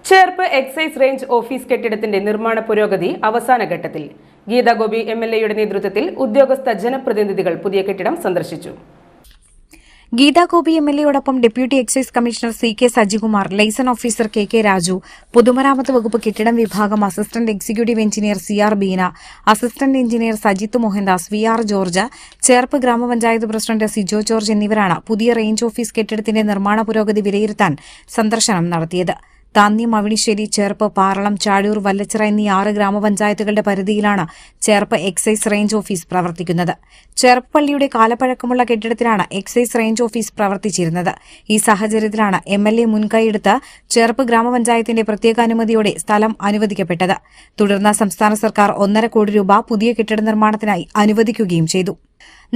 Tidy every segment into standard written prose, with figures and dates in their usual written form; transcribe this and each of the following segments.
Cherpu excise range office കെട്ടിടത്തിന്റെ നിർമ്മാണ പുരോഗതി അവസാന ഘട്ടത്തിൽ. ഗീതാ ഗോപി MLA-യുടെ നേതൃത്വത്തിൽ ഉദ്യോഗസ്ഥ ജനപ്രതിനിധികൾ പുതിയ കെട്ടിടം സന്ദർശിച്ചു. ഗീതാ ഗോപി MLA-യോടൊപ്പം deputy excise commissioner CK Sajikumar, liaison officer KK Raju, പൊതുമരാമത്ത് വകുപ്പ് കെട്ടിടം വിഭാഗം assistant executive engineer CR Beena, assistant engineer Sajith Mohandas, VR George, Cherpu gramapanchayat president Sijo George എന്നിവരാണ് പുതിയ റേഞ്ച് ഓഫീസ് കെട്ടിടത്തിന്റെ നിർമ്മാണ പുരോഗതി വിലയിരുത്താൻ സന്ദർശനം നടത്തിയത്. താന്നി, മവിണിശ്ശേരി, ചേർപ്പ്, പാറളം, ചാഴൂർ, വല്ലച്ചിറ എന്നീ 6 ഗ്രാമപഞ്ചായത്തുകളുടെ പരിധിയിലാണ് ചേർപ്പ് എക്സൈസ് റേഞ്ച് ഓഫീസ് പ്രവർത്തിക്കുന്നത്. ചേർപ്പ് പള്ളിയുടെ കാലപ്പഴക്കമുള്ള കെട്ടിടത്തിലാണ് എക്സൈസ് റേഞ്ച് ഓഫീസ് പ്രവർത്തിച്ചിരുന്നത്. ഈ സാഹചര്യത്തിലാണ് MLA മുൻകൈയെടുത്ത് ചേർപ്പ് ഗ്രാമപഞ്ചായത്തിന്റെ പ്രത്യേക അനുമതിയോടെ സ്ഥലം അനുവദിക്കപ്പെട്ടത്. തുടർന്ന് സംസ്ഥാന സർക്കാർ 1.5 കോടി രൂപ പുതിയ കെട്ടിട നിർമ്മാണത്തിനായി അനുവദിക്കുകയും ചെയ്തു.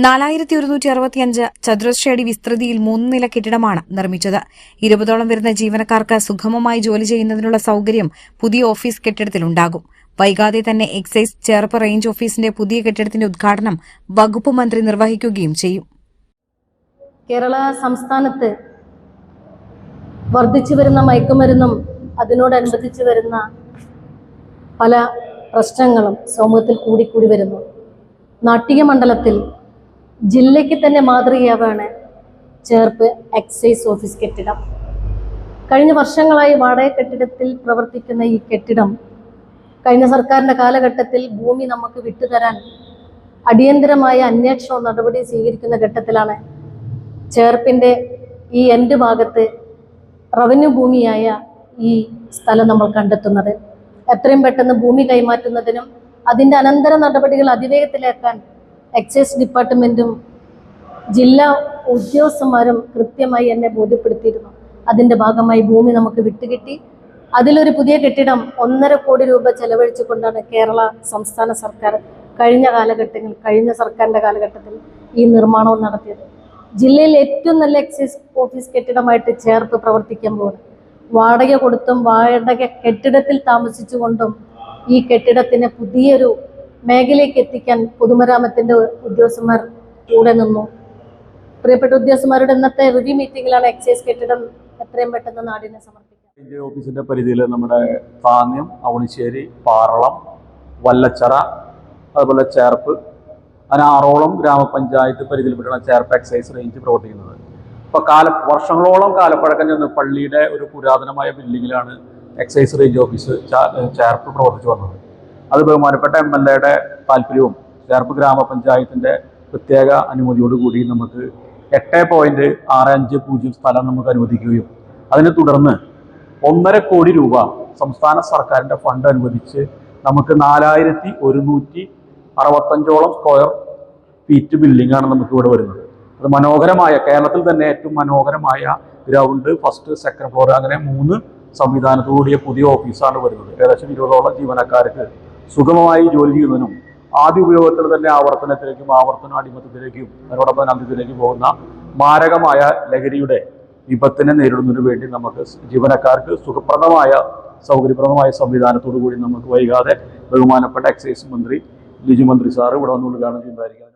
4165 ചതുരശ്രയടി വിസ്തൃതിയിൽ 3 നില കെട്ടിടമാണ് നിർമ്മിച്ചത്. 20ഓളം വരുന്ന ജീവനക്കാർക്ക് സുഗമമായി ജോലി ചെയ്യുന്നതിനുള്ള സൌകര്യം പുതിയ ഓഫീസ് കെട്ടിടത്തിലുണ്ടാകും. വൈകാതെ തന്നെ എക്സൈസ് ചേർപ്പ് റേഞ്ച് ഓഫീസിന്റെ പുതിയ കെട്ടിടത്തിന്റെ ഉദ്ഘാടനം വകുപ്പ് മന്ത്രി നിർവഹിക്കുകയും ചെയ്യും. കേരള സംസ്ഥാനത്ത് വർദ്ധിച്ചു വരുന്ന മയക്കുമരുന്നും അതിനോടനുബന്ധിച്ച് വരുന്ന പല പ്രശ്നങ്ങളും സമൂഹത്തിൽ കൂടിക്കൂടി വരുന്നു. നാട്ടിക മണ്ഡലത്തിൽ ജില്ലയ്ക്ക് തന്നെ മാതൃകയാവാണ് ചേർപ്പ് എക്സൈസ് ഓഫീസ് കെട്ടിടം. കഴിഞ്ഞ വർഷങ്ങളായി വാടക കെട്ടിടത്തിൽ പ്രവർത്തിക്കുന്ന ഈ കെട്ടിടം കഴിഞ്ഞ സർക്കാരിൻ്റെ കാലഘട്ടത്തിൽ ഭൂമി നമുക്ക് വിട്ടുതരാൻ അടിയന്തരമായ അന്വേഷണ നടപടി സ്വീകരിക്കുന്ന ഘട്ടത്തിലാണ് ചേർപ്പിൻ്റെ ഈ എൻഡ് ഭാഗത്ത് റവന്യൂ ഭൂമിയായ ഈ സ്ഥലം നമ്മൾ കണ്ടെത്തുന്നത്. എത്രയും പെട്ടെന്ന് ഭൂമി കൈമാറ്റുന്നതിനും അതിൻ്റെ അനന്തര നടപടികൾ അതിവേഗത്തിലാക്കാൻ എക്സൈസ് ഡിപ്പാർട്ട്മെൻറ്റും ജില്ലാ ഉദ്യോഗസ്ഥന്മാരും കൃത്യമായി എന്നെ ബോധ്യപ്പെടുത്തിയിരുന്നു. അതിൻ്റെ ഭാഗമായി ഭൂമി നമുക്ക് വിട്ടുകിട്ടി. അതിലൊരു പുതിയ കെട്ടിടം 1.5 കോടി രൂപ ചെലവഴിച്ചുകൊണ്ടാണ് കേരള സംസ്ഥാന സർക്കാർ കഴിഞ്ഞ സർക്കാരിൻ്റെ കാലഘട്ടത്തിൽ ഈ നിർമ്മാണവും നടത്തിയത്. ജില്ലയിൽ ഏറ്റവും നല്ല എക്സൈസ് ഓഫീസ് കെട്ടിടമായിട്ട് ചേർത്ത് പ്രവർത്തിക്കാൻ പോകുന്നത്. വാടക കൊടുത്തും വാടക കെട്ടിടത്തിൽ താമസിച്ചുകൊണ്ടും ഈ കെട്ടിടത്തിന് പുതിയൊരു മേഖലയ്ക്ക് എത്തിക്കാൻ പൊതുമരാമത്തിൻ്റെ ഉദ്യോഗസ്ഥന്മാർ കൂടെ നിന്നു. പ്രിയപ്പെട്ട ഉദ്യോഗസ്ഥന്മാരുടെ ഇന്നത്തെ റിവ്യൂ മീറ്റിംഗിലാണ് എക്സൈസ് കെട്ടിടം എത്രയും പെട്ടെന്ന് നാടിനെ സമർപ്പിക്കുക. ഓഫീസിന്റെ പരിധിയിൽ നമ്മുടെ താന്യം, മവിണിശ്ശേരി, പാറളം, വല്ലച്ചിറ, അതുപോലെ ചേർപ്പ്, അങ്ങനെ 6ഓളം ഗ്രാമപഞ്ചായത്ത് പരിധിയിൽപ്പെട്ടാണ് ചേർപ്പ് എക്സൈസ് റേഞ്ച് പ്രവർത്തിക്കുന്നത്. ഇപ്പോൾ വർഷങ്ങളോളം കാലപ്പഴക്കം ചെന്ന് പള്ളിയുടെ ഒരു പുരാതനമായ ബിൽഡിങ്ങിലാണ് എക്സൈസ് റേഞ്ച് ഓഫീസ് ചേർപ്പ് പ്രവർത്തിച്ചു വന്നത്. അത് ബഹുമാനപ്പെട്ട MLA-യുടെ താല്പര്യവും ചേർപ്പ് ഗ്രാമപഞ്ചായത്തിൻ്റെ പ്രത്യേക അനുമതിയോടുകൂടി നമുക്ക് 8.650 സ്ഥലം നമുക്ക് അനുവദിക്കുകയും അതിനെ തുടർന്ന് 1.5 കോടി രൂപ സംസ്ഥാന സർക്കാരിൻ്റെ ഫണ്ട് അനുവദിച്ച് നമുക്ക് 4165ഓളം സ്ക്വയർ ഫീറ്റ് ബിൽഡിംഗാണ് നമുക്ക് ഇവിടെ വരുന്നത്. അത് മനോഹരമായ, കേരളത്തിൽ തന്നെ ഏറ്റവും മനോഹരമായ ഗ്രൗണ്ട്, ഫസ്റ്റ്, സെക്കൻഡ് ഫ്ലോർ, അങ്ങനെ 3 സംവിധാനത്തോടുകൂടിയ പുതിയ ഓഫീസാണ് വരുന്നത്. ഏകദേശം 20ഓളം ജീവനക്കാർക്ക് സുഗമമായി ജോലി ചെയ്യുന്നതിനും ആദ്യ ഉപയോഗത്തിൽ തന്നെ ആവർത്തന അടിമത്തത്തിലേക്കും അതിനോടൊപ്പം അന്ത്യത്തിലേക്ക് പോകുന്ന മാരകമായ ലഹരിയുടെ വിപത്തിനെ നേരിടുന്നതിനു വേണ്ടി നമുക്ക് ജീവനക്കാർക്ക് സൗകര്യപ്രദമായ സംവിധാനത്തോടു കൂടി നമുക്ക് വൈകാതെ ബഹുമാനപ്പെട്ട എക്സൈസ് മന്ത്രി ലിജു മന്ത്രി സാറ് ഇവിടെ വന്ന് ഉദ്ഘാടനം ചെയ്യുന്നതായിരിക്കും.